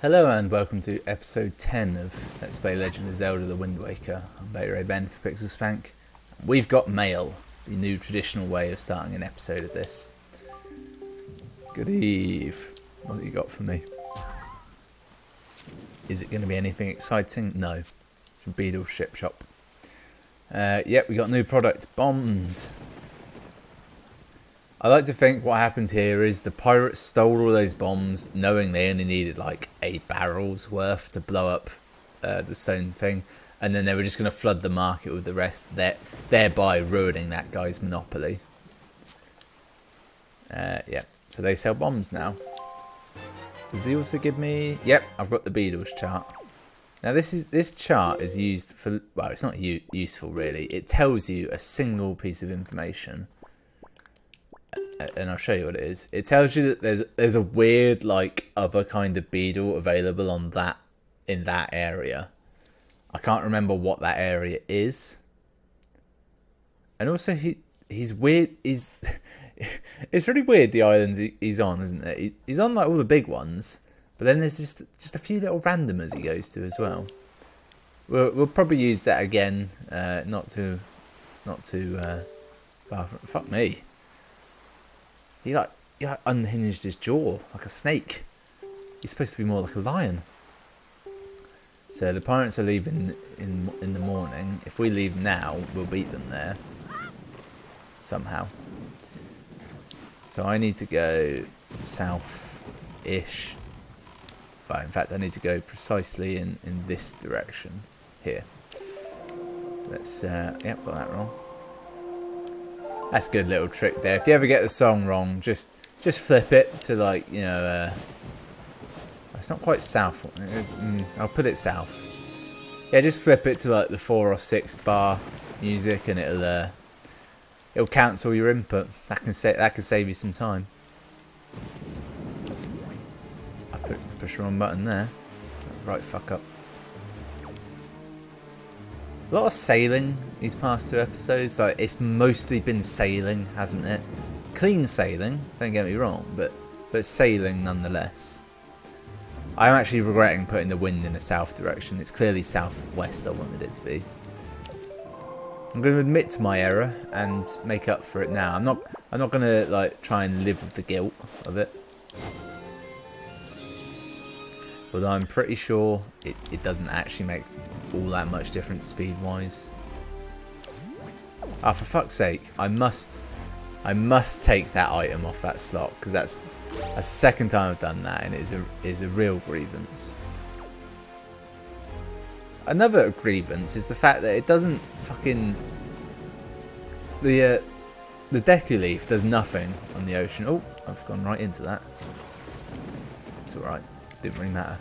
Hello and welcome to episode 10 of Let's Play Legend of Zelda The Wind Waker. I'm Beta Ray Ben for Pixel Spank. We've got mail, the new traditional way of starting an episode of this. Good eve. What have you got for me? Is it going to be anything exciting? No. It's from Beadle's Ship Shop. Yep, we got a new product, bombs. I like to think what happened here is the pirates stole all those bombs knowing they only needed like 8 barrels worth to blow up the stone thing, and then they were just going to flood the market with the rest, thereby ruining that guy's monopoly. Yeah, so they sell bombs now. Does he also give me... Yep, I've got the Beadles chart. Now this chart is used for... Well, it's not useful really. It tells you a single piece of information. And I'll show you what it is. It tells you that there's a weird like other kind of beetle available on in that area. I can't remember what that area is. And also he's weird. It's really weird the islands he's on, isn't it? He's on like all the big ones, but then there's just a few little randomers he goes to as well. We'll probably use that again. Not too far from, fuck me. He like unhinged his jaw like a snake. He's supposed to be more like a lion. So the pirates are leaving in the morning. If we leave now, we'll beat them there somehow. So I need to go south-ish. Well, in fact, I need to go precisely in this direction here. So let's yep, got that wrong. That's a good little trick there. If you ever get the song wrong, just flip it to like, you know, it's not quite south. I'll put it south. Yeah, just flip it to like the 4 or 6 bar music, and it'll cancel your input. That can save you some time. I push the wrong button there. Right, fuck up. A lot of sailing these past 2 episodes. Like, it's mostly been sailing, hasn't it? Clean sailing, don't get me wrong, but sailing nonetheless. I'm actually regretting putting the wind in the south direction. It's clearly southwest I wanted it to be. I'm going to admit to my error and make up for it now. I'm not going to like try and live with the guilt of it. Although I'm pretty sure it doesn't actually make all that much difference speed-wise. Ah, for fuck's sake, I must take that item off that slot, because that's the second time I've done that, and it is a real grievance. Another grievance is the fact that it doesn't fucking... The Deku Leaf does nothing on the ocean. Oh, I've gone right into that. It's alright. Didn't really matter.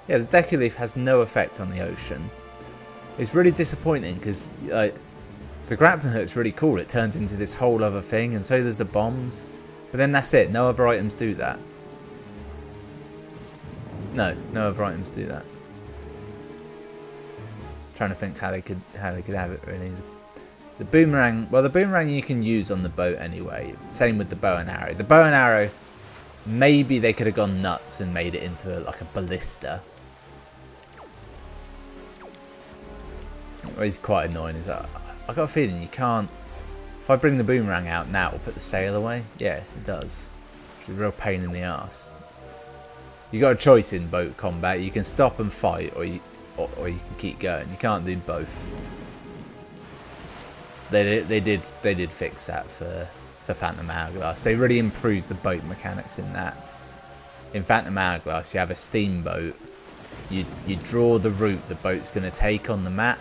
Yeah, the Deku Leaf has no effect on the ocean. It's really disappointing because like the grappling hook's really cool. It turns into this whole other thing, and so does the bombs. But then that's it. No other items do that. No other items do that. I'm trying to think how they could have it really. The boomerang. Well, the boomerang you can use on the boat anyway. Same with the bow and arrow. The bow and arrow. Maybe they could have gone nuts and made it into like a ballista. What is quite annoying is that I got a feeling you can't... If I bring the boomerang out now, it'll put the sail away. Yeah, it does. It's a real pain in the arse. You got a choice in boat combat. You can stop and fight, or you can keep going. You can't do both. They did fix that for Phantom Hourglass. They really improved the boat mechanics in that. In Phantom Hourglass, you have a steamboat. You draw the route the boat's going to take on the map,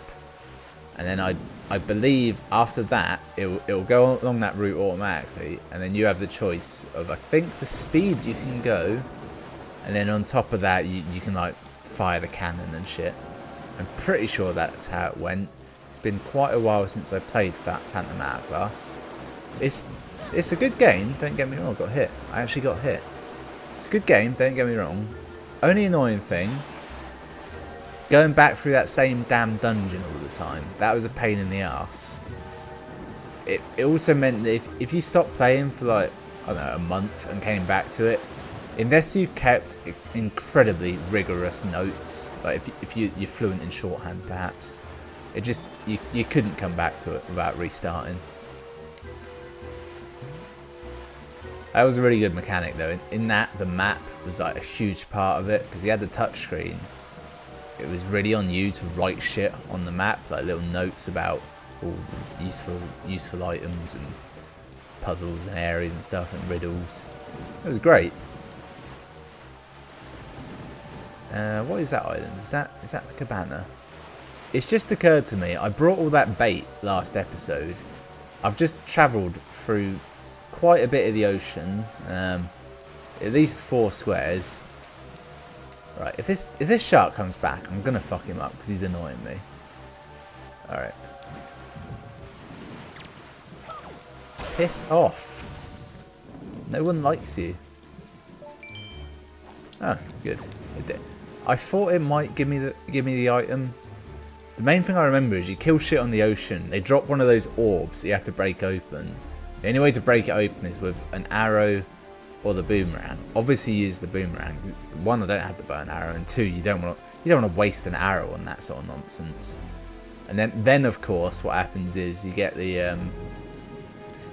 and then I believe after that it'll go along that route automatically, and then you have the choice of I think the speed you can go, and then on top of that you can like fire the cannon and shit. I'm pretty sure that's how it went. It's been quite a while since I played Phantom Hourglass. It's a good game, don't get me wrong. I got hit. I actually got hit. It's a good game, don't get me wrong. Only annoying thing, going back through that same damn dungeon all the time. That was a pain in the arse. It also meant that if you stopped playing for like, I don't know, a month and came back to it, Unless you kept incredibly rigorous notes, like if you're fluent in shorthand, perhaps, it just you couldn't come back to it without restarting. That was a really good mechanic though. In that, the map was like a huge part of it because you had the touchscreen. It was really on you to write shit on the map, like little notes about all useful items and puzzles and areas and stuff and riddles. It was great. What is that island? Is that the cabana? It's just occurred to me, I brought all that bait last episode. I've just travelled through quite a bit of the ocean, at least 4 squares. Right, if this shark comes back, I'm gonna fuck him up because he's annoying me. Alright. Piss off. No one likes you. Oh, good. It did. I thought it might give me the item. The main thing I remember is you kill shit on the ocean. They drop one of those orbs that you have to break open. The only way to break it open is with an arrow or the boomerang. Obviously use the boomerang. 1, I don't have the bow and arrow, and 2, you don't want to waste an arrow on that sort of nonsense. And then of course what happens is you get the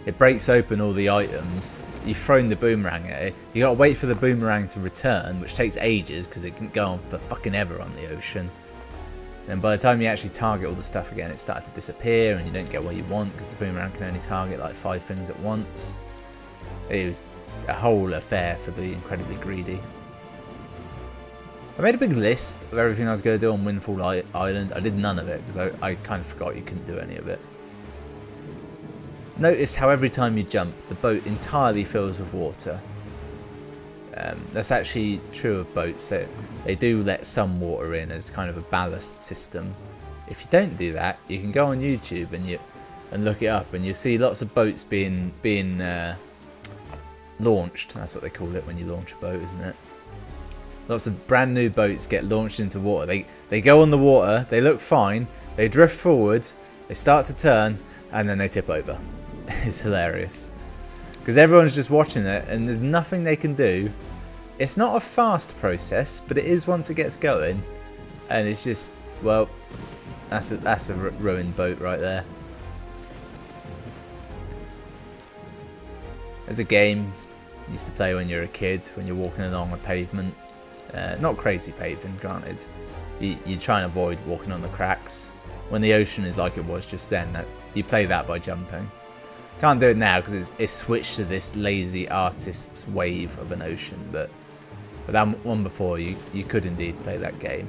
it breaks open all the items. You've thrown the boomerang at it. You gotta wait for the boomerang to return, which takes ages because it can go on for fucking ever on the ocean. And by the time you actually target all the stuff again, it started to disappear and you don't get what you want because the boomerang can only target like 5 things at once. It was a whole affair for the incredibly greedy. I made a big list of everything I was going to do on Windfall Island. I did none of it because I kind of forgot you couldn't do any of it. Notice how every time you jump, the boat entirely fills with water. That's actually true of boats. They do let some water in as kind of a ballast system. If you don't do that, you can go on YouTube and look it up, and you'll see lots of boats being launched. That's what they call it when you launch a boat, isn't it? Lots of brand new boats get launched into water. They go on the water, they look fine, they drift forward, they start to turn, and then they tip over. It's hilarious. Because everyone's just watching it, and there's nothing they can do. It's not a fast process, but it is once it gets going. And it's just, well, that's a ruined boat right there. There's a game you used to play when you were a kid, when you're walking along a pavement. Not crazy paving, granted. You try and avoid walking on the cracks. When the ocean is like it was just then, you play that by jumping. Can't do it now because it's switched to this lazy artist's wave of an ocean, but that one before, you could indeed play that game.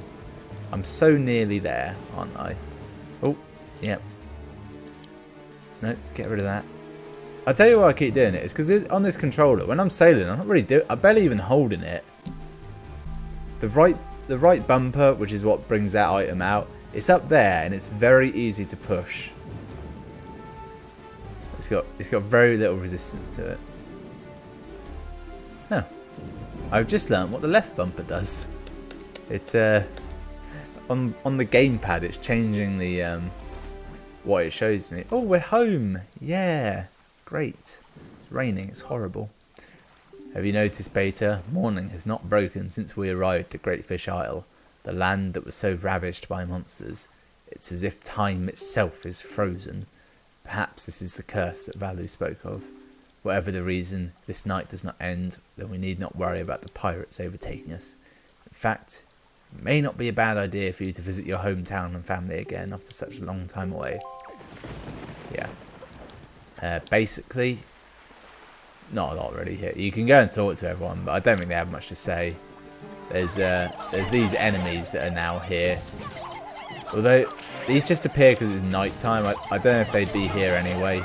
I'm so nearly there, aren't I? Oh, yep. No, get rid of that. I'll tell you why I keep doing it. It's because on this controller, when I'm sailing, I'm not really I'm barely even holding it. The right bumper, which is what brings that item out, it's up there and it's very easy to push. It's got very little resistance to it. No. I've just learned what the left bumper does. It's on the gamepad it's changing the what it shows me. Oh, we're home. Yeah. Great. It's raining, it's horrible. Have you noticed, Beta? Morning has not broken since we arrived at Great Fish Isle, the land that was so ravaged by monsters. It's as if time itself is frozen. Perhaps this is the curse that Valu spoke of. Whatever the reason, this night does not end, then we need not worry about the pirates overtaking us. In fact, it may not be a bad idea for you to visit your hometown and family again after such a long time away. Yeah. Basically, not a lot really here. You can go and talk to everyone, but I don't think they have much to say. There's these enemies that are now here. Although these just appear because it's night time. I don't know if they'd be here anyway.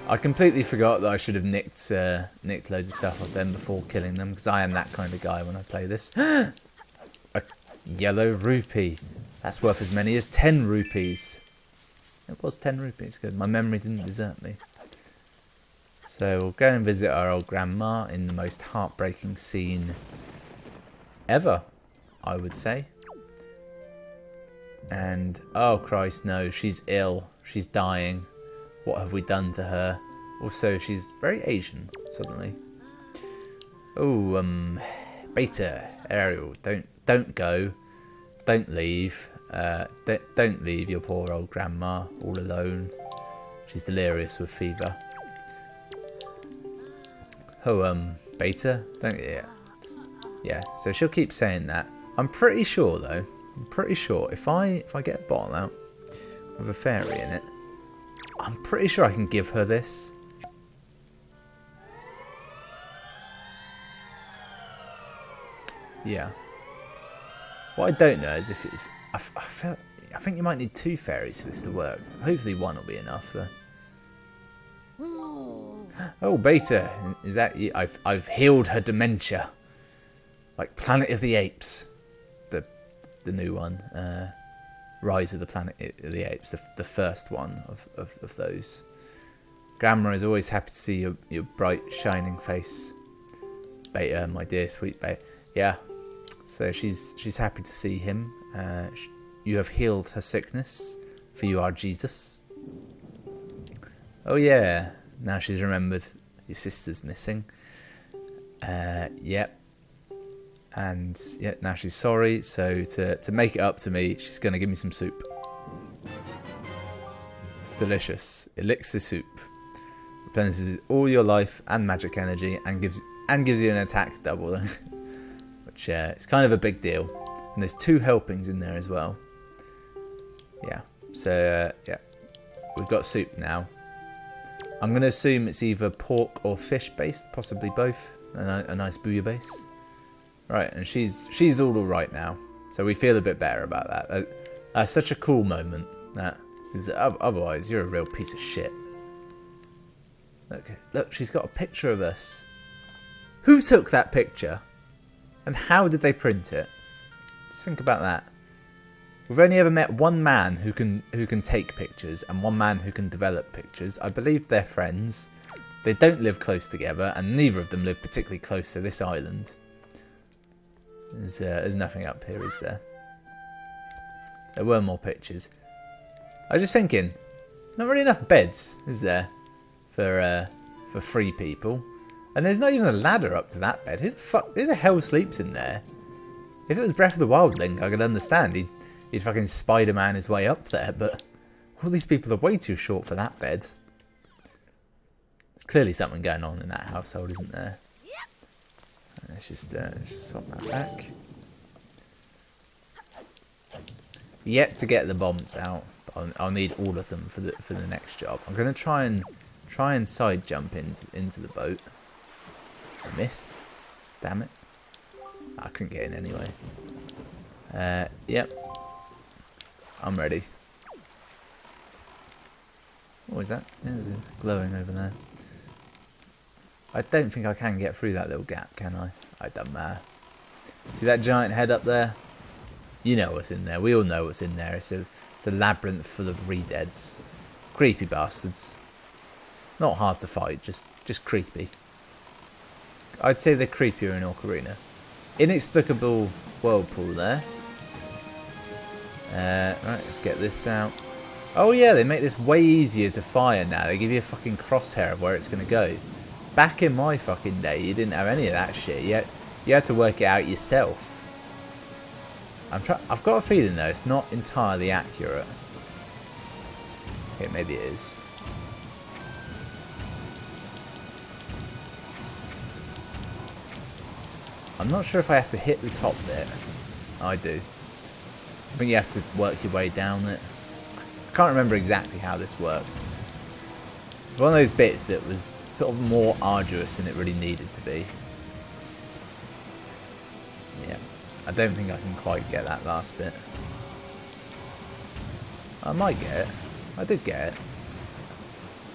I completely forgot that I should have nicked loads of stuff off them before killing them, because I am that kind of guy when I play this. A yellow rupee. That's worth as many as 10 rupees. It was 10 rupees. Good. My memory didn't desert me. So we'll go and visit our old grandma in the most heartbreaking scene ever, I would say. And, oh Christ, no, she's ill. She's dying. What have we done to her? Also, she's very Asian, suddenly. Oh, Beta, Ariel, don't go. Don't leave. Don't leave your poor old grandma all alone. She's delirious with fever. Oh, Beta, don't yeah. So she'll keep saying that. I'm pretty sure though. I'm pretty sure if I get a bottle out with a fairy in it, I'm pretty sure I can give her this. Yeah. What I don't know is if it's. I think you might need 2 fairies for this to work. Hopefully 1 will be enough though. Oh, Beta, is that you? I've healed her dementia. Like Planet of the Apes, the new one, Rise of the Planet of the Apes, the first one of those. Grandma is always happy to see your bright shining face, Beta, my dear sweet Beta. Yeah, so she's happy to see him. You have healed her sickness, for you are Jesus. Oh yeah, now she's remembered your sister's missing. Yep. And yeah, now she's sorry, so to make it up to me, she's going to give me some soup. It's delicious. Elixir soup. Replenishes all your life and magic energy and gives you an attack double. Which is kind of a big deal. And there's 2 helpings in there as well. Yeah. So yeah. We've got soup now. I'm going to assume it's either pork or fish based, possibly both. A nice bouillon base. Right, and she's all alright now. So we feel a bit better about that. That's such a cool moment. Because otherwise, you're a real piece of shit. Look, she's got a picture of us. Who took that picture? And how did they print it? Just think about that. We've only ever met one man who can take pictures and one man who can develop pictures. I believe they're friends. They don't live close together, and neither of them live particularly close to this island. There's nothing up here, is there? There were more pictures. I was just thinking, not really enough beds, is there, for 3 people? And there's not even a ladder up to that bed. Who the hell sleeps in there? If it was Breath of the Wild Link, I could understand. He'd fucking Spider-Man his way up there, but all these people are way too short for that bed. There's clearly something going on in that household, isn't there? Let's just swap that back. Yet to get the bombs out. I'll need all of them for the next job. I'm gonna try and side jump into the boat. I missed. Damn it. I couldn't get in anyway. Yep. I'm ready. What is that? Yeah, there's a glowing over there. I don't think I can get through that little gap, can I? I don't matter. See that giant head up there? You know what's in there. We all know what's in there. It's a labyrinth full of re-deads. Creepy bastards. Not hard to fight, just creepy. I'd say they're creepier in Ocarina. Inexplicable whirlpool there. Right, let's get this out. Oh yeah, they make this way easier to fire now. They give you a fucking crosshair of where it's going to go. Back in my fucking day, you didn't have any of that shit. You had to work it out yourself. I've got a feeling though, it's not entirely accurate. Okay, maybe it is. I'm not sure if I have to hit the top bit. I do. I think you have to work your way down it. I can't remember exactly how this works. It's one of those bits that was sort of more arduous than it really needed to be. Yeah, I don't think I can quite get that last bit. I might get it. I did get it.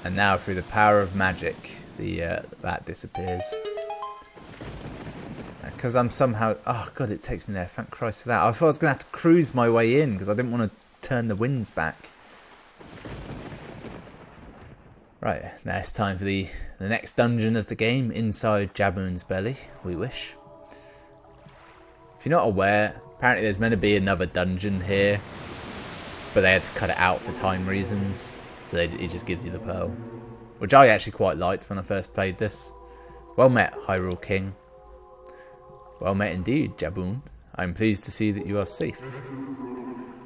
And now through the power of magic, that disappears. Because I'm somehow... Oh, God, it takes me there. Thank Christ for that. I thought I was going to have to cruise my way in because I didn't want to turn the winds back. Right, now it's time for the next dungeon of the game, inside Jaboon's belly, we wish. If you're not aware, apparently there's meant to be another dungeon here, but they had to cut it out for time reasons, so it just gives you the pearl. Which I actually quite liked when I first played this. Well met, Hyrule King. Well met indeed, Jabun. I am pleased to see that you are safe.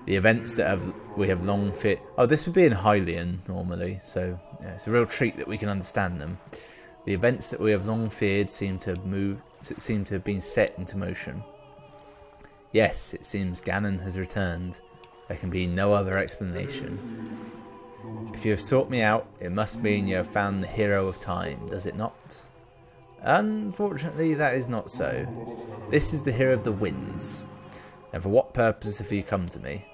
The events that we have long feared... Oh, this would be in Hylian normally, so yeah, it's a real treat that we can understand them. The events that we have long feared seem to have been set into motion. Yes, it seems Ganon has returned. There can be no other explanation. If you have sought me out, it must mean you have found the hero of time, does it not? Unfortunately, that is not so. This is the hero of the winds. And for what purpose have you come to me?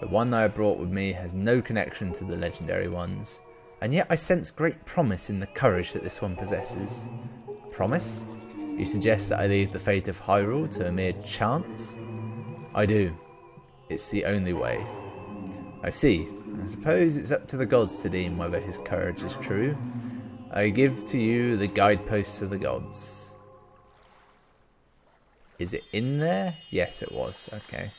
The one I have brought with me has no connection to the legendary ones, and yet I sense great promise in the courage that this one possesses. Promise? You suggest that I leave the fate of Hyrule to a mere chance? I do. It's the only way. I see. I suppose it's up to the gods to deem whether his courage is true. I give to you the guideposts of the gods. Is it in there? Yes, it was. Okay.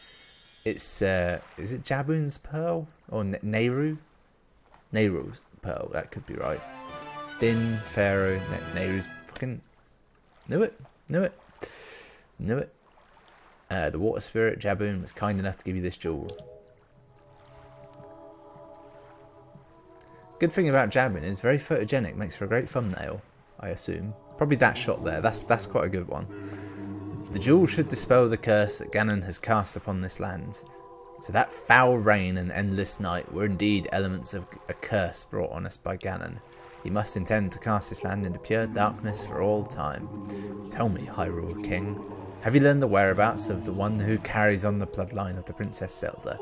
It's, is it Jabun's Pearl? Or Nehru? Nehru's Pearl, that could be right. It's Din, Pharaoh, Nehru's fucking... Knew it. The water spirit, Jabun, was kind enough to give you this jewel. Good thing about Jabun is very photogenic, makes for a great thumbnail, I assume. Probably that shot there, that's quite a good one. The jewel should dispel the curse that Ganon has cast upon this land. So that foul rain and endless night were indeed elements of a curse brought on us by Ganon. He must intend to cast this land into pure darkness for all time. Tell me, Hyrule King, have you learned the whereabouts of the one who carries on the bloodline of the Princess Zelda?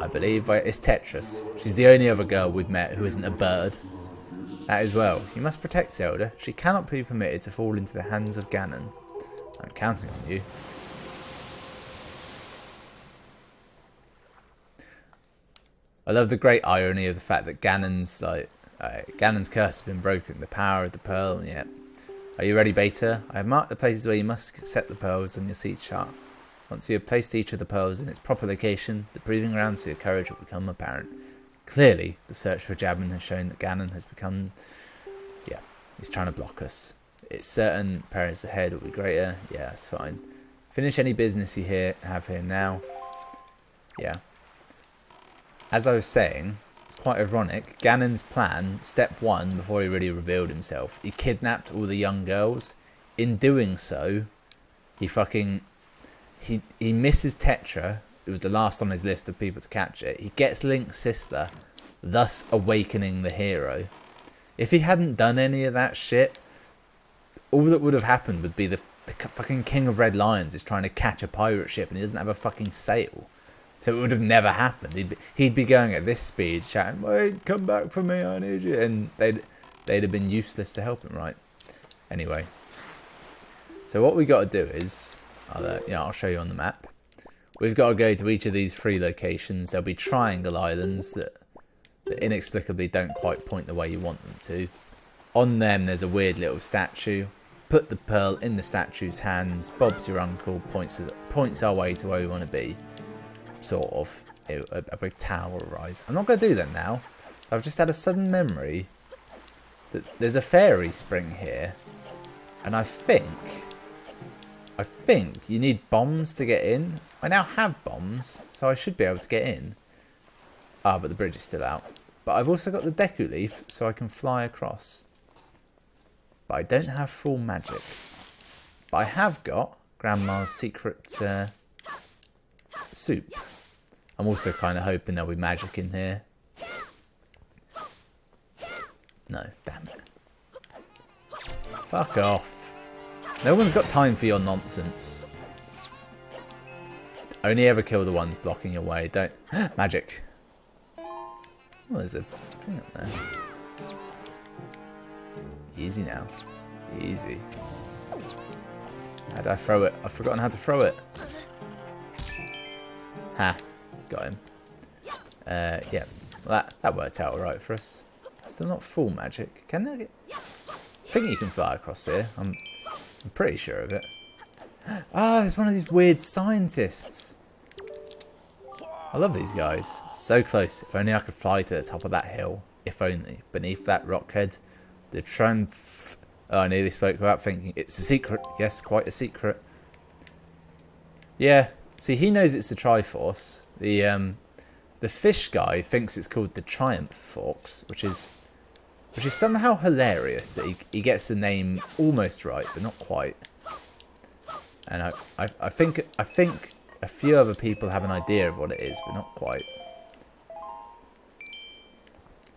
I believe it's Tetris. She's the only other girl we've met who isn't a bird. That as well. You must protect Zelda. She cannot be permitted to fall into the hands of Ganon. I'm counting on you. I love the great irony of the fact that Ganon's Ganon's curse has been broken. The power of the pearl. Yep. Are you ready, Beta? I have marked the places where you must set the pearls on your seed chart. Once you have placed each of the pearls in its proper location, the proving grounds for your courage will become apparent. Clearly, the search for Jabun has shown that Ganon has become... Yeah, he's trying to block us. It's certain perils ahead will be greater. Yeah, that's fine. Finish any business you have here now. Yeah. As I was saying, it's quite ironic. Ganon's plan, step one, before he really revealed himself, he kidnapped all the young girls. In doing so, he fucking... He misses Tetra. It was the last on his list of people to catch it. He gets Link's sister, thus awakening the hero. If he hadn't done any of that shit, all that would have happened would be the fucking King of Red Lions is trying to catch a pirate ship and he doesn't have a fucking sail. So it would have never happened. He'd be going at this speed, shouting, "Wait, come back for me, I need you," and they'd have been useless to help him, right? Anyway, so what we got to do is, I'll show you on the map. We've got to go to each of these 3 locations. There'll be triangle islands that inexplicably don't quite point the way you want them to. On them, there's a weird little statue. Put the pearl in the statue's hands. Bob's your uncle. Points our way to where we want to be. Sort of. A big tower will rise. I'm not going to do that now. I've just had a sudden memory that there's a fairy spring here. And I think you need bombs to get in. I now have bombs, so I should be able to get in. Ah, but the bridge is still out. But I've also got the Deku Leaf, so I can fly across. But I don't have full magic. But I have got Grandma's secret soup. I'm also kind of hoping there'll be magic in here. No, damn it. Fuck off. No one's got time for your nonsense. Only ever kill the ones blocking your way. Don't... Magic. Oh, there's a thing up there. Easy now. Easy. How do I throw it? I've forgotten how to throw it. Ha. Got him. Yeah. Well, that worked out alright for us. Still not full magic. Can I get... I think you can fly across here. I'm pretty sure of it. Ah, there's one of these weird scientists. I love these guys. So close. If only I could fly to the top of that hill. If only. Beneath that rock head, the triumph Oh, I nearly spoke without thinking. It's a secret. Yes, quite a secret. Yeah. See, he knows it's the Triforce. The fish guy thinks it's called the Triumph Forks, which is somehow hilarious that he gets the name almost right, but not quite. And I think a few other people have an idea of what it is, but not quite.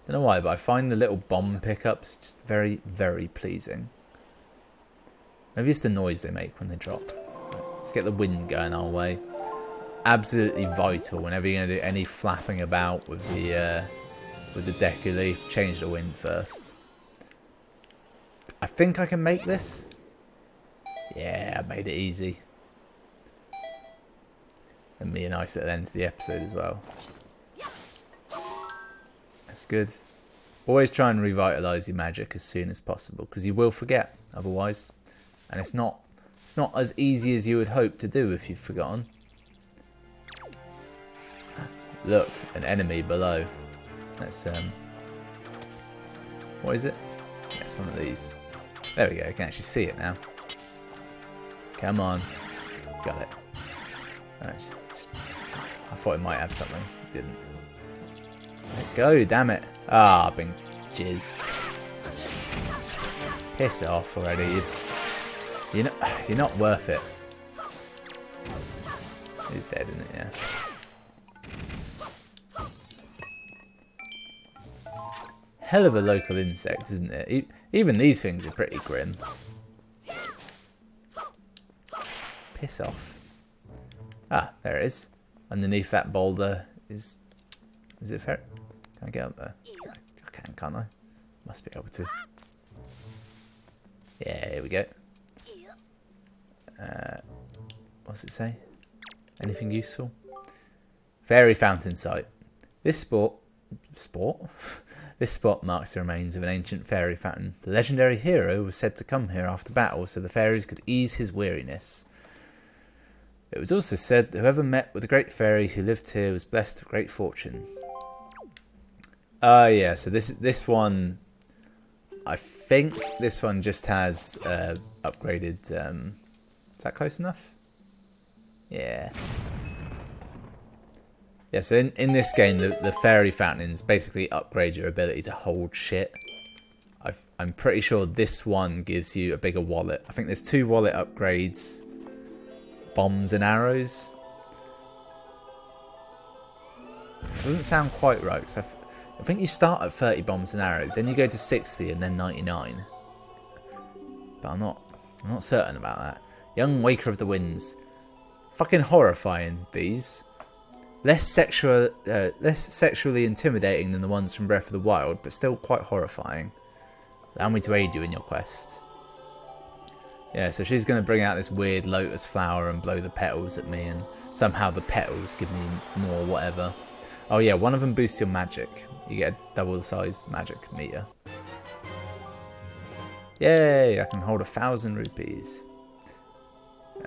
Don't know why, but I find the little bomb pickups just very, very pleasing. Maybe it's the noise they make when they drop. Let's get the wind going our way. Absolutely vital whenever you're going to do any flapping about with the Deku Leaf. Change the wind first. I think I can make this. Yeah, I made it easy. And be a nice little end to the episode as well. That's good. Always try and revitalise your magic as soon as possible, because you will forget otherwise. And it's not as easy as you would hope to do if you've forgotten. Look, an enemy below. That's what is it? Yeah, it's one of these. There we go, you can actually see it now. Come on. Got it. I thought it might have something. It didn't. Let it go, damn it. Ah, I've been jizzed. Piss off already. You're not worth it. He's dead, isn't it? Yeah. Hell of a local insect, isn't it? Even these things are pretty grim. Piss off. Ah, there it is. Underneath that boulder is it fair? Can I get up there? I can, can't I? Must be able to. Yeah, here we go. What's it say? Anything useful? Fairy fountain site. This spot marks the remains of an ancient fairy fountain. The legendary hero was said to come here after battle so the fairies could ease his weariness. It was also said that whoever met with the great fairy who lived here was blessed with great fortune. Yeah, so this one, I think this one just has upgraded, is that close enough? Yeah. Yeah, so in this game, the fairy fountains basically upgrade your ability to hold shit. I'm pretty sure this one gives you a bigger wallet. I think there's 2 wallet upgrades. Bombs and arrows. Doesn't sound quite right, because I think you start at 30 bombs and arrows, then you go to 60 and then 99. But I'm not certain about that. Young Waker of the Winds. Fucking horrifying, these. Less sexually intimidating than the ones from Breath of the Wild, but still quite horrifying. Allow me to aid you in your quest. Yeah, so she's going to bring out this weird lotus flower and blow the petals at me, and somehow the petals give me more whatever. Oh yeah, one of them boosts your magic. You get a double the size magic meter. Yay, I can hold 1,000 rupees.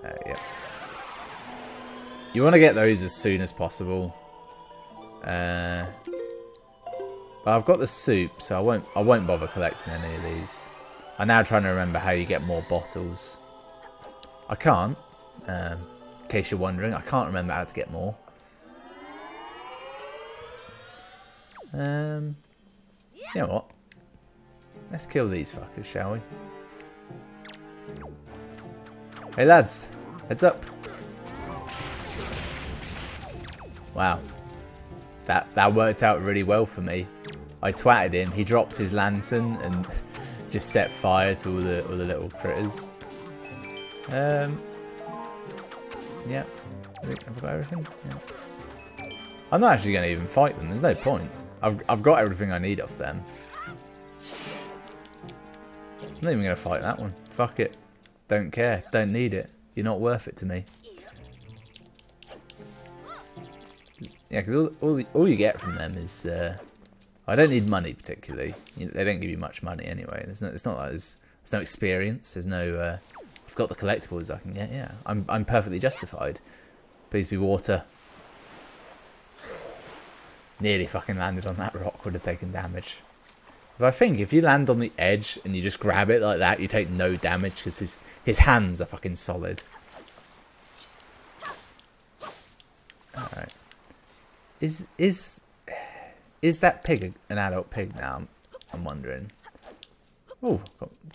Yeah. You want to get those as soon as possible. But I've got the soup, so I won't bother collecting any of these. I'm now trying to remember how you get more bottles. I can't. In case you're wondering, I can't remember how to get more. You know what? Let's kill these fuckers, shall we? Hey lads, heads up. Wow. That worked out really well for me. I twatted him, he dropped his lantern and just set fire to all the little critters. Yeah. Have I got everything? Yeah. I'm not actually going to even fight them. There's no point. I've got everything I need off them. I'm not even going to fight that one. Fuck it. Don't care. Don't need it. You're not worth it to me. Yeah, because all you get from them is... I don't need money particularly. They don't give you much money anyway. It's not like there's no experience. There's no. I've got the collectibles I can get. Yeah, I'm perfectly justified. Please be water. Nearly fucking landed on that rock. Would have taken damage. But I think if you land on the edge and you just grab it like that, you take no damage because his hands are fucking solid. Alright. Is that pig an adult pig now? I'm wondering. Oh,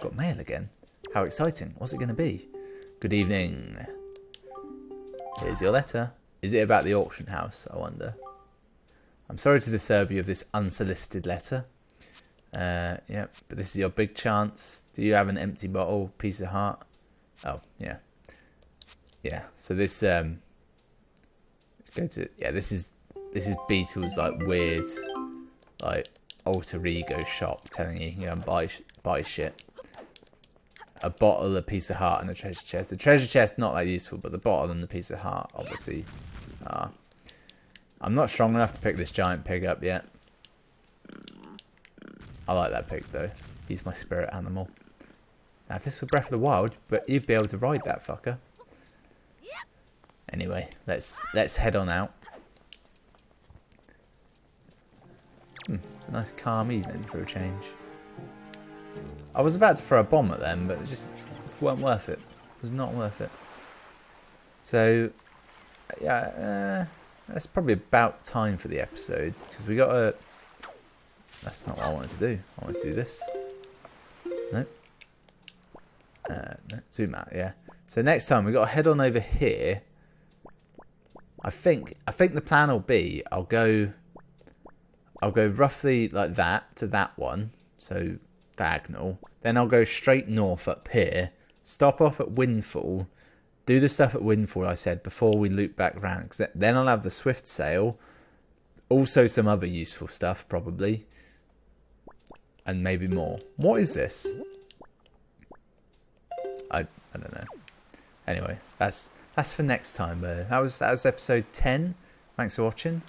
got mail again. How exciting. What's it going to be? Good evening. Here's your letter. Is it about the auction house, I wonder? I'm sorry to disturb you of this unsolicited letter. Yeah, but this is your big chance. Do you have an empty bottle, piece of heart? Oh, yeah. Yeah, so this, go to, yeah, this is Beetle's, like, weird, like, alter ego shop telling you, you know, buy shit. A bottle, a piece of heart, and a treasure chest. The treasure chest, not that useful, but the bottle and the piece of heart, obviously, are. I'm not strong enough to pick this giant pig up yet. I like that pig, though. He's my spirit animal. Now, if this were Breath of the Wild, but you'd be able to ride that fucker. Anyway, let's head on out. It's a nice calm evening for a change. I was about to throw a bomb at them, but it just weren't worth it. It was not worth it. So, yeah, that's probably about time for the episode, because we got a... That's not what I wanted to do. I wanted to do this. No. No. Zoom out, yeah. So next time we got to head on over here. I think the plan will be I'll go roughly like that to that one. So diagonal. Then I'll go straight north up here. Stop off at Windfall. Do the stuff at Windfall I said before we loop back round. Cause then I'll have the Swift Sail. Also some other useful stuff probably. And maybe more. What is this? I don't know. Anyway, that's for next time. That was episode 10. Thanks for watching.